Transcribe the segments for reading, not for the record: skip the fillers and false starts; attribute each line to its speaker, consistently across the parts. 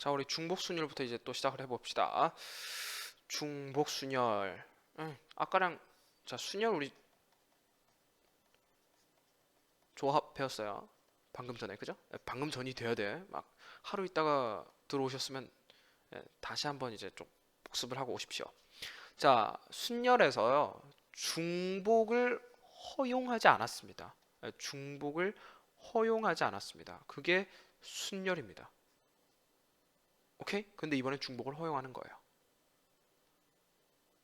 Speaker 1: 자, 우리 중복순열부터 이제 또 시작을 해봅시다. 중복순열. 아까랑 자 순열 우리 조합 배웠어요. 방금 전에 그죠? 방금 전이 돼야 돼. 막 하루 있다가 들어오셨으면 다시 한번 이제 좀 복습을 하고 오십시오. 자, 순열에서요 중복을 허용하지 않았습니다. 중복을 허용하지 않았습니다. 그게 순열입니다. 오케이? 근데 이번엔 중복을 허용하는 거예요.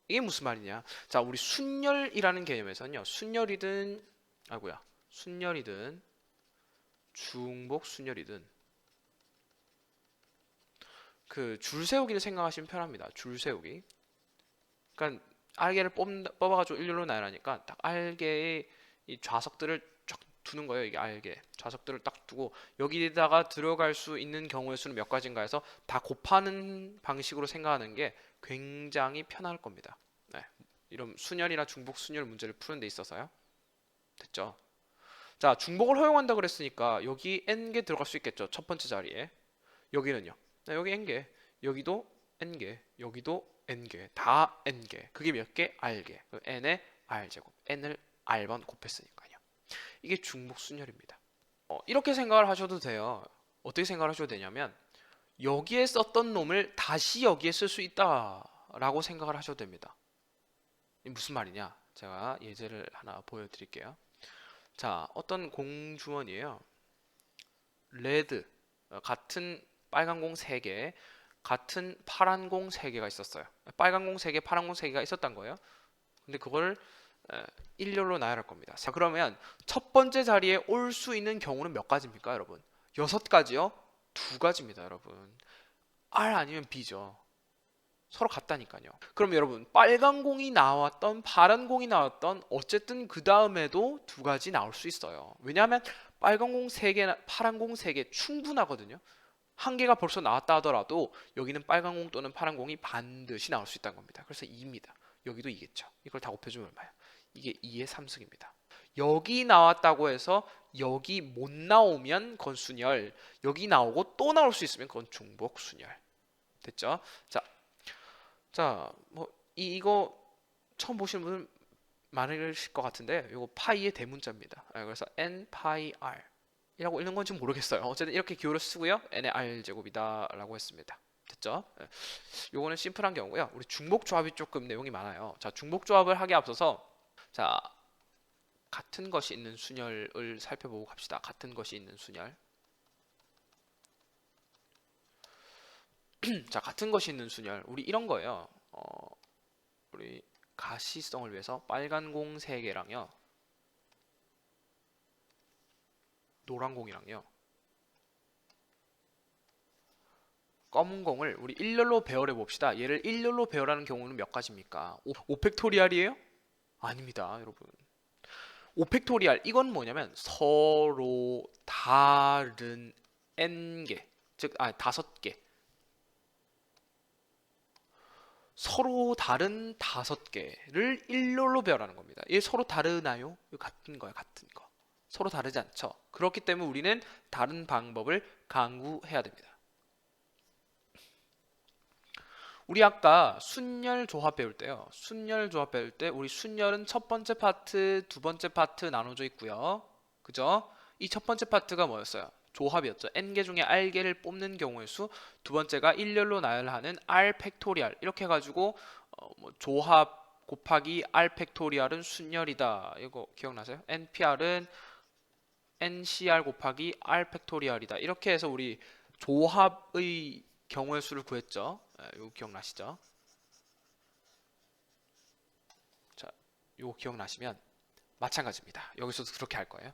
Speaker 1: 이게 무슨 말이냐? 자, 우리 순열이라는 개념에서는요. 순열이든 중복 순열이든 그 줄 세우기를 생각하시면 편합니다. 줄 세우기. 그러니까 알개를 뽑아가지고 일렬로 나열하니까 딱 알개의 이 좌석들을 쫙 두는 거예요. 이게 알개 좌석들을 딱 두고 여기다가 들어갈 수 있는 경우의 수는 몇 가지인가 해서 다 곱하는 방식으로 생각하는 게 굉장히 편할 겁니다. 네. 이런 순열이나 중복 순열 문제를 푸는 데 있어서요. 됐죠? 자, 중복을 허용한다 그랬으니까 여기 n개 들어갈 수 있겠죠. 첫 번째 자리에. 여기는요. 네, 여기 n개. 여기도 n개. 여기도 n개. 다 n개. 그게 몇 개? r개. n의 r제곱. n을 r번 곱했으니까요. 이게 중복 순열입니다. 이렇게 생각을 하셔도 돼요. 어떻게 생각을 하셔도 되냐면 여기에 썼던 놈을 다시 여기에 쓸 수 있다라고 생각을 하셔도 됩니다. 이게 무슨 말이냐? 제가 예제를 하나 보여드릴게요. 자, 어떤 공주머니에요. 레드, 같은 빨간 공 3개, 같은 파란 공 3개가 있었어요. 빨간 공 3개, 파란 공 3개가 있었단 거예요. 근데 그걸 일렬로 나열할 겁니다. 자, 그러면 첫 번째 자리에 올 수 있는 경우는 몇 가지입니까, 여러분? 6가지요? 2가지입니다, 여러분. R 아니면 B죠. 서로 같다니까요. 그럼 여러분, 빨간 공이 나왔던 파란 공이 나왔던 어쨌든 그 다음에도 2가지 나올 수 있어요. 왜냐하면 빨간 공 3개, 파란 공 3개 충분하거든요. 한 개가 벌써 나왔다 하더라도 여기는 빨간 공 또는 파란 공이 반드시 나올 수 있다는 겁니다. 그래서 2입니다. 여기도 2겠죠. 이걸 다 곱해주면 얼마예요? 이게 2의 3승입니다. 여기 나왔다고 해서 여기 못 나오면 그건 순열, 여기 나오고 또 나올 수 있으면 그건 중복 순열. 됐죠? 자, 뭐 이거 처음 보시는 분은 많으실 것 같은데 이거 파이의 대문자입니다. 그래서 n 파이 r 이라고 읽는 건지 모르겠어요. 어쨌든 이렇게 기호를 쓰고요. n의 r 제곱이다 라고 했습니다. 됐죠? 요거는 심플한 경우고요. 우리 중복 조합이 조금 내용이 많아요. 자, 중복 조합을 하기 앞서서 자, 같은 것이 있는 순열을 살펴보고 갑시다. 같은 것이 있는 순열. 자, 같은 것이 있는 순열. 우리 이런 거예요. 우리 가시성을 위해서 빨간 공 3개랑요. 노란 공이랑요. 검은 공을 우리 일렬로 배열해 봅시다. 얘를 일렬로 배열하는 경우는 몇 가지입니까? 5팩토리얼이에요? 아닙니다, 여러분. 5팩토리얼 이건 뭐냐면 서로 다른 n개, 즉 5개. 서로 다른 5개를 일렬로 배열하는 겁니다. 얘 서로 다르나요? 이거 같은 거야, 같은 거. 서로 다르지 않죠. 그렇기 때문에 우리는 다른 방법을 강구해야 됩니다. 우리 아까 순열 조합 배울 때요. 순열 조합 배울 때 우리 순열은 첫 번째 파트, 두 번째 파트 나눠져 있고요. 그죠? 이 첫 번째 파트가 뭐였어요? 조합이었죠. n개 중에 r개를 뽑는 경우의 수. 두 번째가 일렬로 나열하는 r 팩토리얼. 이렇게 해가지고 뭐 조합 곱하기 r 팩토리얼은 순열이다. 이거 기억나세요? npr은 ncr 곱하기 r 팩토리얼이다. 이렇게 해서 우리 조합의 경우의 수를 구했죠. 이거 기억나시죠? 자, 이거 기억나시면 마찬가지입니다. 여기서도 그렇게 할 거예요.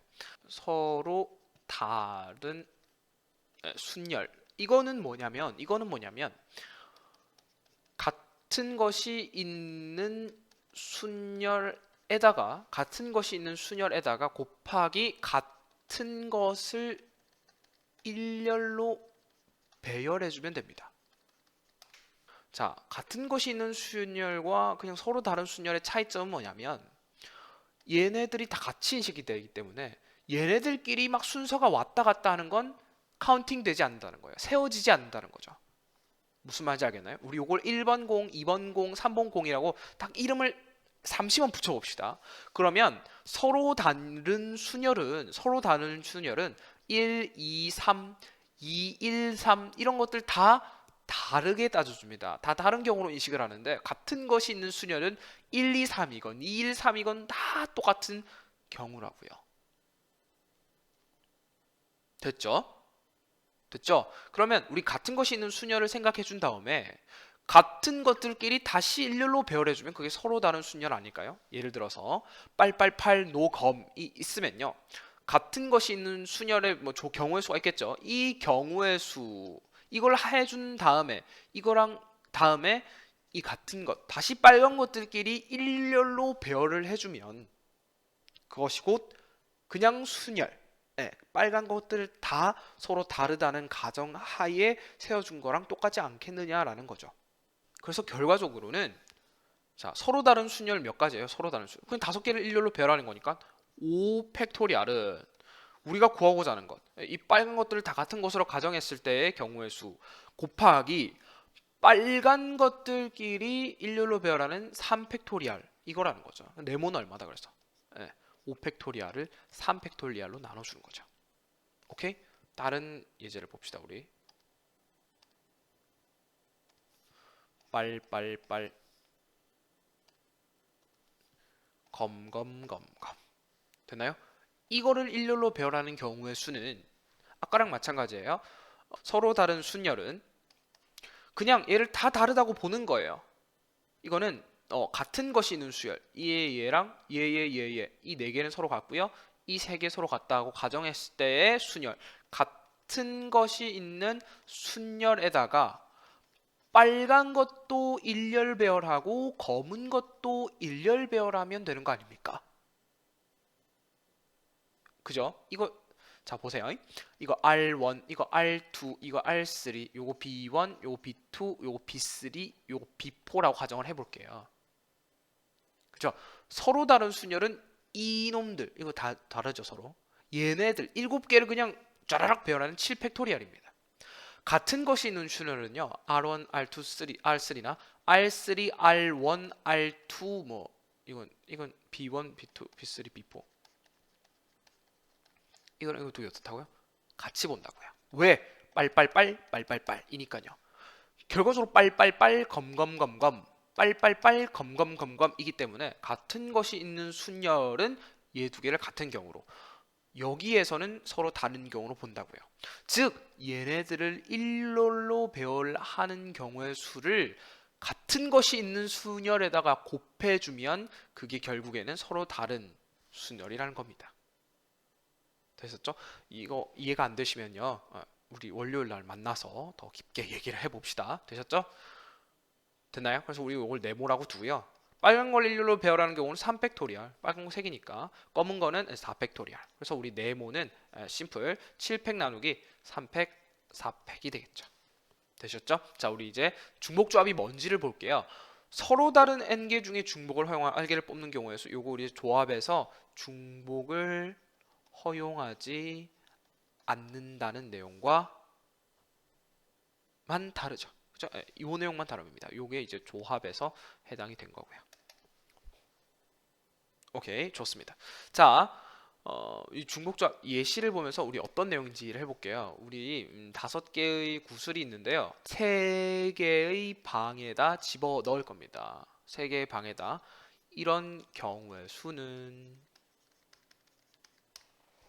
Speaker 1: 서로 다른 순열. 이거는 뭐냐면 같은 것이 있는 순열에다가 곱하기 같은 것을 일렬로 배열해주면 됩니다. 자, 같은 것이 있는 순열과 그냥 서로 다른 순열의 차이점은 뭐냐면 얘네들이 다 같이 인식이 되기 때문에 얘네들끼리 막 순서가 왔다 갔다 하는 건 카운팅 되지 않는다는 거예요. 세워지지 않는다는 거죠. 무슨 말인지 알겠나요? 우리 요걸 1번 공, 2번 공, 3번 공이라고 딱 이름을 잠시만 붙여봅시다. 그러면 서로 다른 순열은 1, 2, 3, 2, 1, 3 이런 것들 다 다르게 따져줍니다. 다 다른 경우로 인식을 하는데 같은 것이 있는 순열은 1, 2, 3이건 2, 1, 3이건 다 똑같은 경우라고요. 됐죠? 됐죠? 그러면 우리 같은 것이 있는 순열을 생각해 준 다음에 같은 것들끼리 다시 일렬로 배열해 주면 그게 서로 다른 순열 아닐까요? 예를 들어서 빨빨팔 노검이 있으면요. 같은 것이 있는 순열의 뭐 경우의 수가 있겠죠. 이 경우의 수 이걸 해준 다음에 이거랑 다음에 이 같은 것 다시 빨간 것들끼리 일렬로 배열을 해주면 그것이 곧 그냥 순열 빨간 것들 다 서로 다르다는 가정 하에 세워준 거랑 똑같지 않겠느냐라는 거죠. 그래서 결과적으로는 자 서로 다른 순열 몇 가지예요? 서로 다른 순열 그냥 5개를 일렬로 배열하는 거니까 5 팩토리알은 우리가 구하고자 하는 것 이 빨간 것들을 다 같은 것으로 가정했을 때의 경우의 수 곱하기 빨간 것들끼리 일렬로 배열하는 3 팩토리알 이거라는 거죠. 네모는 얼마다 그래서 5 팩토리알을 3 팩토리알로 나눠주는 거죠. 오케이? 다른 예제를 봅시다 우리. 빨빨빨 검검검검 됐나요? 이거를 일렬로 배열하는 경우의 수는 아까랑 마찬가지예요. 서로 다른 순열은 그냥 얘를 다 다르다고 보는 거예요. 이거는 같은 것이 있는 수열 얘랑 얘 이 네 개는 서로 같고요. 이 세 개 서로 같다고 가정했을 때의 순열 같은 것이 있는 순열에다가 빨간 것도 일렬 배열하고 검은 것도 일렬 배열하면 되는 거 아닙니까? 그죠? 이거 자 보세요. 이거 R1, 이거 R2, 이거 R3, 요거 B1, 요거 B2, 요거 B3, 요거 B4라고 가정을 해볼게요. 그죠? 서로 다른 순열은 이놈들 이거 다 다르죠 서로. 얘네들 7개를 그냥 쫘라락 배열하는 7팩토리얼입니다. 같은 것이 있는 순열은요 R1, R2, 3, R3나 R3, R1, R2 뭐 이건 B1, B2, B3, B4 이것도 어떻다고요? 같이 본다고요. 왜? 빨빨빨이니까요. 결과적으로 빨빨빨 검검검검 빨빨빨 검검검검이기 때문에 같은 것이 있는 순열은 얘 두 개를 같은 경우로 여기에서는 서로 다른 경우로 본다고요. 즉 얘네들을 일렬로 배열하는 경우의 수를 같은 것이 있는 순열에다가 곱해주면 그게 결국에는 서로 다른 순열이라는 겁니다. 됐었죠? 이거 이해가 안 되시면요 우리 월요일 날 만나서 더 깊게 얘기를 해봅시다. 되셨죠? 됐나요? 그래서 우리 이걸 네모라고 두고요. 빨간 걸 일렬로 배열하는 경우는 3팩토리얼 빨간 거 3개니까 검은 거는 4팩토리얼 그래서 우리 네모는 심플 7팩 나누기 3팩 4팩이 되겠죠. 되셨죠? 자 우리 이제 중복조합이 뭔지를 볼게요. 서로 다른 n개 중에 중복을 허용한 알개를 뽑는 경우에서 요거 우리 조합에서 중복을 허용하지 않는다는 내용과 만 다르죠. 그죠? 이 내용만 다릅니다. 요게 이제 조합에서 해당이 된 거고요. 오케이, 좋습니다. 자, 이 중복조합 예시를 보면서 우리 어떤 내용인지를 해볼게요. 우리 5개의 구슬이 있는데요. 3개의 방에다 집어 넣을 겁니다. 3개의 방에다 이런 경우의 수는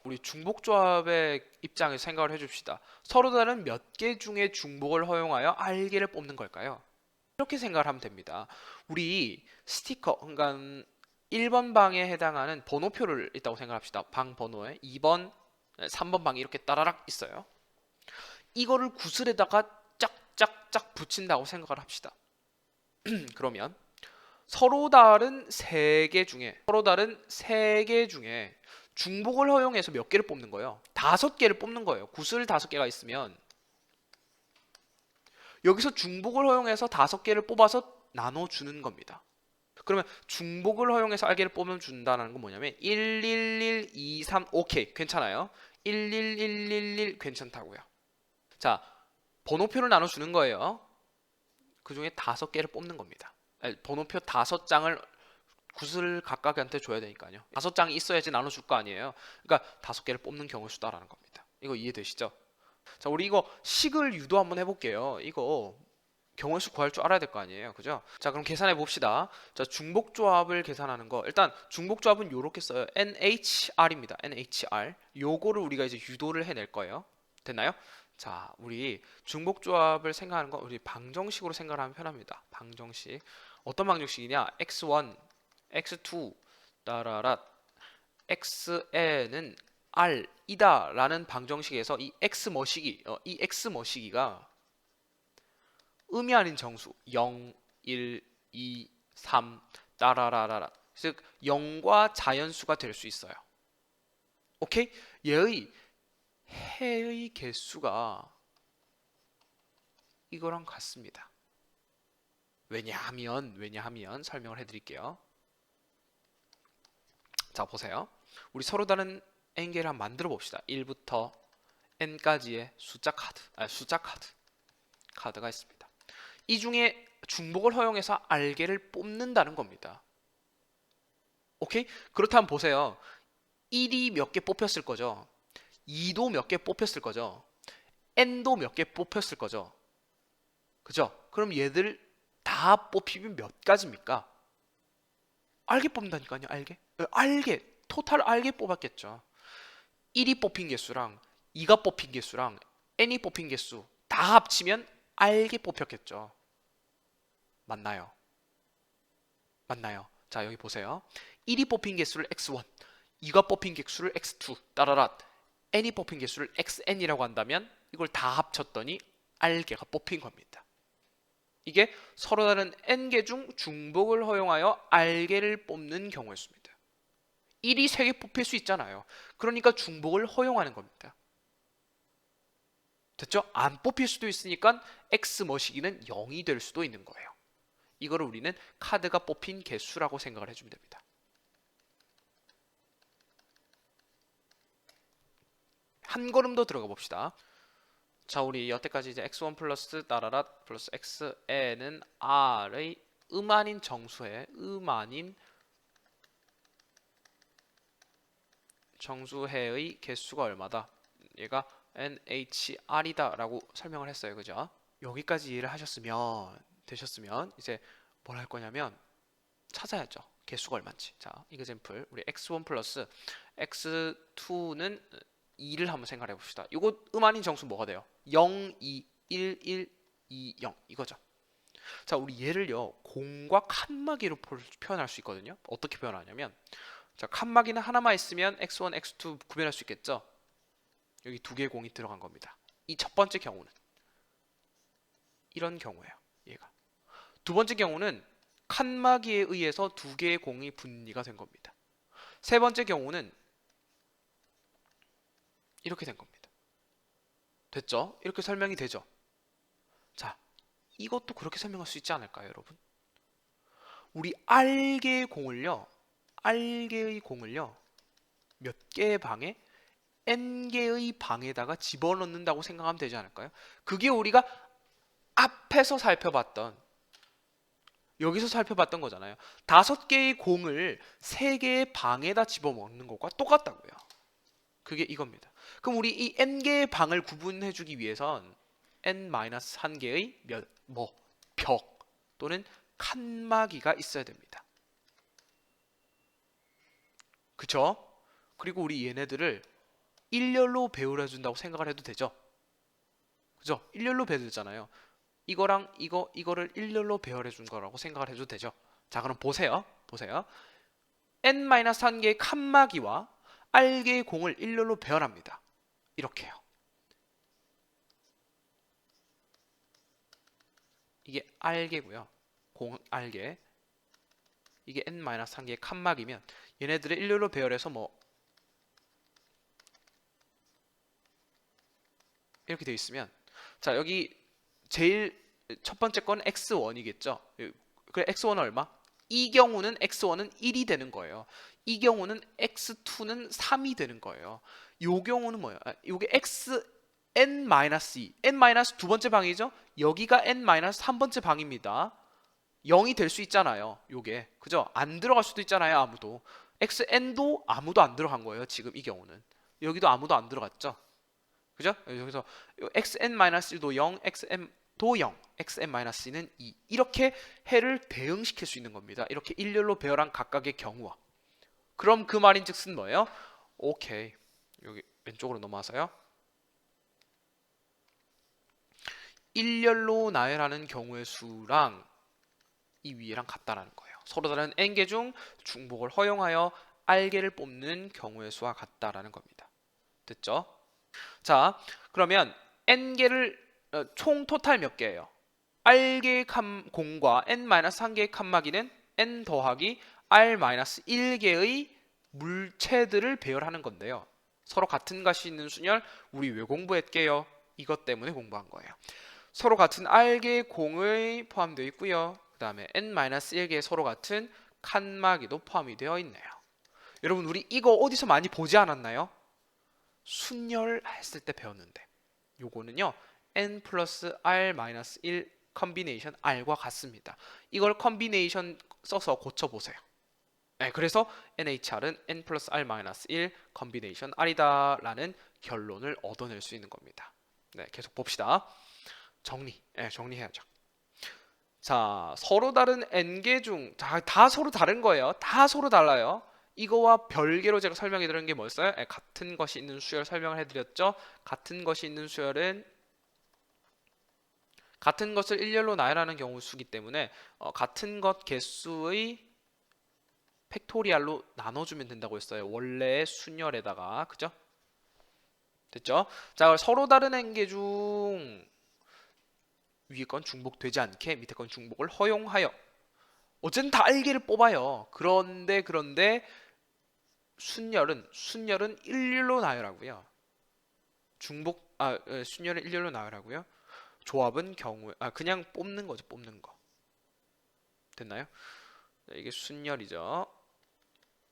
Speaker 1: 우리 중복조합의 입장에서 생각을 해줍시다. 서로 다른 몇 개 중에 중복을 허용하여 알개를 뽑는 걸까요? 이렇게 생각을 하면 됩니다. 우리 스티커, 그러니까 1번 방에 해당하는 번호표를 있다고 생각합시다. 방 번호에 2번, 3번 방이 이렇게 따라락 있어요. 이거를 구슬에다가 짝짝짝 붙인다고 생각을 합시다. 그러면 서로 다른 3개 중에 중복을 허용해서 몇 개를 뽑는 거예요? 5개를 뽑는 거예요. 구슬 5개가 있으면 여기서 중복을 허용해서 5개를 뽑아서 나눠주는 겁니다. 그러면 중복을 허용해서 알개를 뽑으면 준다는 건 뭐냐면 1, 1, 1, 2, 3 오케이 괜찮아요. 1, 1, 1, 1, 1 괜찮다고요. 자 번호표를 나눠주는 거예요. 그 중에 5개를 뽑는 겁니다. 번호표 5장을 구슬 각각한테 줘야 되니까요. 5장이 있어야지 나눠줄 거 아니에요. 그러니까 5개를 뽑는 경우의 수다라는 겁니다. 이거 이해되시죠? 자, 우리 이거 식을 유도 한번 해볼게요. 이거 경우의 수 구할 줄 알아야 될 거 아니에요. 그죠? 자, 그럼 계산해 봅시다. 자, 중복조합을 계산하는 거. 일단 중복조합은 요렇게 써요. NHR입니다. NHR. 요거를 우리가 이제 유도를 해낼 거예요. 됐나요? 자, 우리 중복조합을 생각하는 거 우리 방정식으로 생각하면 편합니다. 방정식. 어떤 방정식이냐? x1, x2, 따라라 xn은 r이다 라는 방정식에서 이 x 머시기가 음이 아닌 정수 0, 1, 2, 3 따라라라라 즉 0과 자연수가 될 수 있어요. 오케이? 얘의 해의 개수가 이거랑 같습니다. 왜냐하면 설명을 해드릴게요. 자, 보세요. 우리 서로 다른 n개를 한번 만들어 봅시다. 1부터 n까지의 숫자 카드가 있습니다. 이 중에 중복을 허용해서 r개를 뽑는다는 겁니다. 오케이? 그렇다면 보세요. 1이 몇 개 뽑혔을 거죠. 2도 몇 개 뽑혔을 거죠. n도 몇 개 뽑혔을 거죠. 그죠? 그럼 얘들 다 뽑히면 몇 가지입니까? 알게 뽑는다니까요. 알게 토탈 알게 뽑았겠죠. 1이 뽑힌 개수랑 2가 뽑힌 개수랑 n이 뽑힌 개수 다 합치면 알게 뽑혔겠죠. 맞나요? 자, 여기 보세요. 1이 뽑힌 개수를 x1, 2가 뽑힌 개수를 x2 따라라 n이 뽑힌 개수를 xn이라고 한다면 이걸 다 합쳤더니 알게가 뽑힌 겁니다. 이게 서로 다른 n개 중 중복을 허용하여 알게를 뽑는 경우의 수입니다. 1이 3개 뽑힐 수 있잖아요. 그러니까 중복을 허용하는 겁니다. 됐죠? 안 뽑힐 수도 있으니까 x 머시기는 0이 될 수도 있는 거예요. 이거를 우리는 카드가 뽑힌 개수라고 생각을 해주면 됩니다. 한 걸음 더 들어가 봅시다. 자, 우리 여태까지 이제 x1 플러스 따라라 플러스 xn은 r의 아닌 정수의 정수해의 개수가 얼마다? 얘가 NHR이다 라고 설명을 했어요. 그죠? 여기까지 이해를 되셨으면 이제 뭘 할 거냐면 찾아야죠. 개수가 얼마인지. 자, 이그젬플 우리 x1 플러스 x2는 2를 한번 생각해 봅시다. 이거 아닌 정수 뭐가 돼요? 0, 2, 1, 1, 2, 0 이거죠. 자, 우리 얘를요 공과 칸막이로 표현할 수 있거든요. 어떻게 표현하냐면 자, 칸막이는 하나만 있으면 x1, x2 구별할 수 있겠죠. 여기 2개의 공이 들어간 겁니다. 이 첫 번째 경우는 이런 경우예요. 얘가 두 번째 경우는 칸막이에 의해서 2개의 공이 분리가 된 겁니다. 세 번째 경우는 이렇게 된 겁니다. 됐죠? 이렇게 설명이 되죠? 자, 이것도 그렇게 설명할 수 있지 않을까요, 여러분? 우리 알게의 공을요 몇 개의 방에 n개의 방에다가 집어넣는다고 생각하면 되지 않을까요? 그게 우리가 앞에서 여기서 살펴봤던 거잖아요. 5개의 공을 3개의 방에다 집어넣는 것과 똑같다고요. 그게 이겁니다. 그럼 우리 이 n개의 방을 구분해주기 위해선 n-1개의 벽 또는 칸막이가 있어야 됩니다. 그쵸? 그리고 우리 얘네들을 일렬로 배열해준다고 생각을 해도 되죠? 그죠? 일렬로 배열했잖아요. 이거랑 이거를 일렬로 배열해준 거라고 생각을 해도 되죠? 자, 그럼 보세요. n-1개의 칸막이와 알개의 공을 일렬로 배열합니다. 이렇게요. 이게 알개고요. 알개. 이게 n-1개의 칸막이면 얘네들을 일렬로 배열해서 이렇게 되어 있으면 자, 여기 제일 첫 번째 건 x1이겠죠. 그래, x1은 얼마? 이 경우는 x1은 1이 되는 거예요. 이 경우는 x2는 3이 되는 거예요. 요 경우는 뭐예요? 요게 n-2 n-두 번째 방이죠. 여기가 n-3 번째 방입니다. 0이 될 수 있잖아요. 요게 그죠? 안 들어갈 수도 있잖아요. 아무도 xn도 아무도 안 들어간 거예요. 지금 이 경우는 여기도 아무도 안 들어갔죠. 그죠? 여기서 xn-1도 0, xm도 0, xn-는 2 이렇게 해를 대응시킬 수 있는 겁니다. 이렇게 일렬로 배열한 각각의 경우와. 그럼 그 말인즉슨 뭐예요? 오케이, 여기 왼쪽으로 넘어와서요. 일렬로 나열하는 경우의 수랑 이 위에랑 같다라는 거예요. 서로 다른 n개 중 중복을 허용하여 r개를 뽑는 경우의 수와 같다라는 겁니다. 됐죠? 자, 그러면 n개를 총 토탈 몇 개예요? r개의 공과 n-1개의 칸막이는 n 더하기 r-1개의 물체들을 배열하는 건데요. 서로 같은 값이 있는 순열 우리 왜 공부했게요? 이것 때문에 공부한 거예요. 서로 같은 r개의 공의 포함되어 있고요. 그 다음에 n-1개의 서로 같은 칸막이도 포함이 되어 있네요. 여러분 우리 이거 어디서 많이 보지 않았나요? 순열 했을 때 배웠는데 요거는요 n 플러스 r-1 컨비네이션 r과 같습니다. 이걸 컨비네이션 써서 고쳐보세요. 네, 그래서 NHR은 n 플러스 r-1 컨비네이션 r이다 라는 결론을 얻어낼 수 있는 겁니다. 네, 계속 봅시다. 정리해야죠. 자, 서로 다른 n개 중 다 서로 다른 거예요. 다 서로 달라요. 이거와 별개로 제가 설명해 드리는 게 뭐였어요? 같은 것이 있는 수열 설명을 해드렸죠. 같은 것이 있는 수열은 같은 것을 일렬로 나열하는 경우 수기 때문에 같은 것 개수의 팩토리알로 나눠주면 된다고 했어요. 원래의 순열에다가. 그죠? 됐죠? 자, 서로 다른 n개 중 위에 건 중복되지 않게 밑에 건 중복을 허용하여 어쨌든 다 r개를 뽑아요. 그런데 순열은 일렬로 나열하고요. 순열은 일렬로 나열하고요. 조합은 그냥 뽑는 거죠. 뽑는 거. 됐나요? 이게 순열이죠.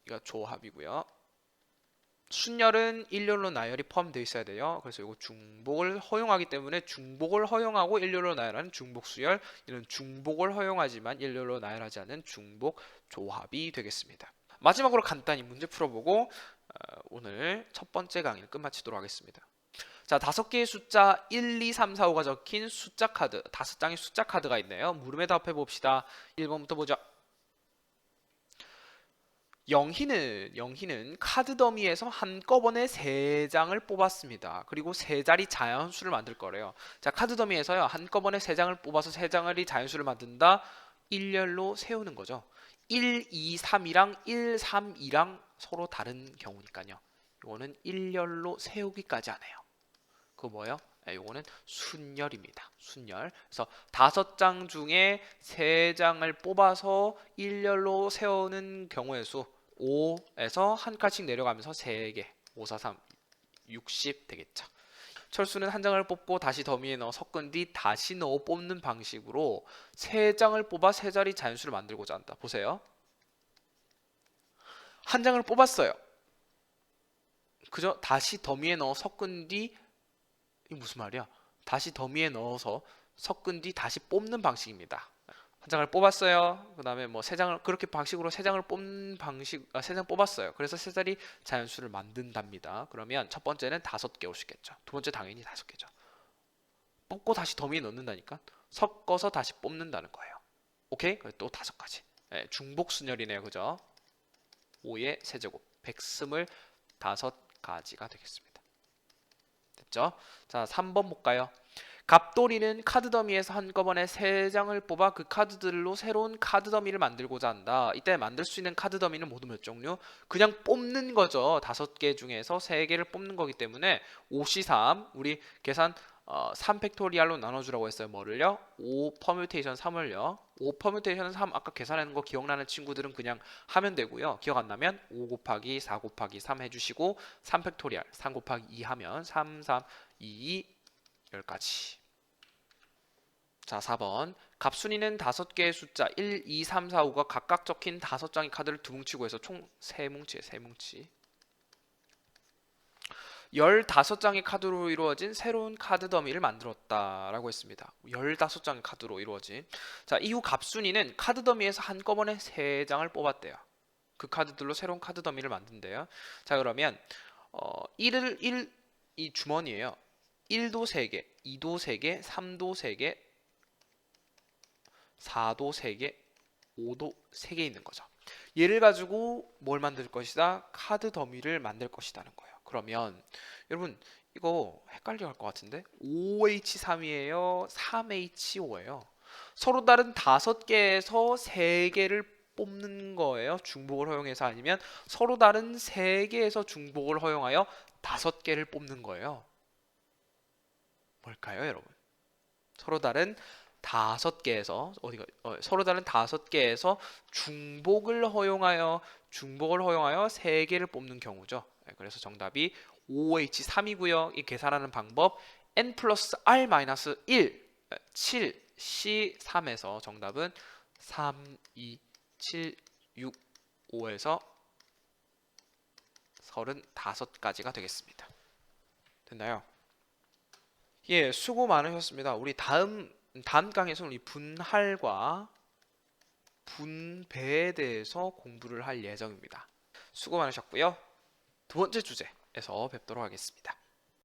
Speaker 1: 이거 조합이고요. 순열은 일렬로 나열이 포함되어 있어야 돼요. 그래서 이거 중복을 허용하기 때문에 중복을 허용하고 일렬로 나열하는 중복수열, 이런 중복을 허용하지만 일렬로 나열하지 않는 중복 조합이 되겠습니다. 마지막으로 간단히 문제 풀어보고 오늘 첫 번째 강의를 끝마치도록 하겠습니다. 자, 5개의 숫자 1, 2, 3, 4, 5가 적힌 숫자 카드, 5장의 숫자 카드가 있네요. 물음에 답해 봅시다. 1번부터 보죠. 영희는 카드 더미에서 한꺼번에 3장을 뽑았습니다. 그리고 3자리 자연수를 만들 거래요. 자, 카드 더미에서요 한꺼번에 3장을 뽑아서 3장의 자연수를 만든다. 일렬로 세우는 거죠. 1, 2, 3이랑 1, 3, 2랑 서로 다른 경우니까요. 이거는 일렬로 세우기까지 하네요. 그거 뭐예요? 요거는 순열입니다. 순열. 그래서 5장 중에 3장을 뽑아서 일렬로 세우는 경우의 수 5에서 한 칸씩 내려가면서 3개 5, 4, 3, 60 되겠죠. 철수는 한 장을 뽑고 다시 더미에 넣어 섞은 뒤 다시 넣어 뽑는 방식으로 3장을 뽑아 3자리 자연수를 만들고자 한다. 보세요. 한 장을 뽑았어요. 그죠? 다시 더미에 넣어 섞은 뒤 이게 무슨 말이야? 다시 더미에 넣어서 섞은 뒤 다시 뽑는 방식입니다. 한 장을 뽑았어요. 그 다음에 뭐 3장을 그렇게 방식으로 3장을 뽑는 방식 3장 뽑았어요. 그래서 3자리 자연수를 만든답니다. 그러면 첫 번째는 5개 올 수 있겠죠. 두 번째 당연히 5개죠. 뽑고 다시 더미에 넣는다니까 섞어서 다시 뽑는다는 거예요. 오케이? 또 5가지. 네, 중복순열이네요. 그죠? 5의 세제곱 125가지가 되겠습니다. 됐죠? 자, 3번 볼까요? 갑돌이는 카드 더미에서 한꺼번에 3장을 뽑아 그 카드들로 새로운 카드 더미를 만들고자 한다. 이때 만들 수 있는 카드 더미는 모두 몇 종류? 그냥 뽑는 거죠. 5개 중에서 3개를 뽑는 거기 때문에 5C3 우리 계산 3팩토리알로 나눠주라고 했어요. 뭐를요? 5 퍼뮤테이션 3을요. 5 퍼뮤테이션 3 아까 계산하는 거 기억나는 친구들은 그냥 하면 되고요. 기억 안 나면 5 곱하기 4 곱하기 3 해주시고 3팩토리알 3 곱하기 2 하면 3, 3, 2, 10가지. 자, 4번. 갑순이는 5개의 숫자 1, 2, 3, 4, 5가 각각 적힌 5장의 카드를 2뭉치고 해서 총 3뭉치에 3뭉치. 15장의 카드로 이루어진 새로운 카드 더미를 만들었다라고 했습니다. 15장의 카드로 이루어진. 자, 이후 갑순이는 카드 더미에서 한꺼번에 3장을 뽑았대요. 그 카드들로 새로운 카드 더미를 만든대요. 자, 그러면 1이 주머니예요. 1도 3개, 2도 3개, 3도 3개, 4도 3개, 5도 3개 있는 거죠. 얘를 가지고 뭘 만들 것이다? 카드 더미를 만들 것이라는 거예요. 그러면 여러분 이거 헷갈려 할 것 같은데 5H3이에요? 3H5예요? 서로 다른 5개에서 3개를 뽑는 거예요. 중복을 허용해서. 아니면 서로 다른 3개에서 중복을 허용하여 5개를 뽑는 거예요. 뭘까요, 여러분? 서로 다른 5개에서 서로 다른 5개에서 중복을 허용하여 3개를 뽑는 경우죠. 그래서 정답이 5H3이고요. 이 계산하는 방법 n 플러스 r 마이너스 1 7 C3에서 정답은 3, 2, 7, 6, 5에서 35가지가 되겠습니다. 됐나요? 예, 수고 많으셨습니다. 우리 다음 강에서는 우리 분할과 분배에 대해서 공부를 할 예정입니다. 수고 많으셨고요. 두 번째 주제에서 뵙도록 하겠습니다.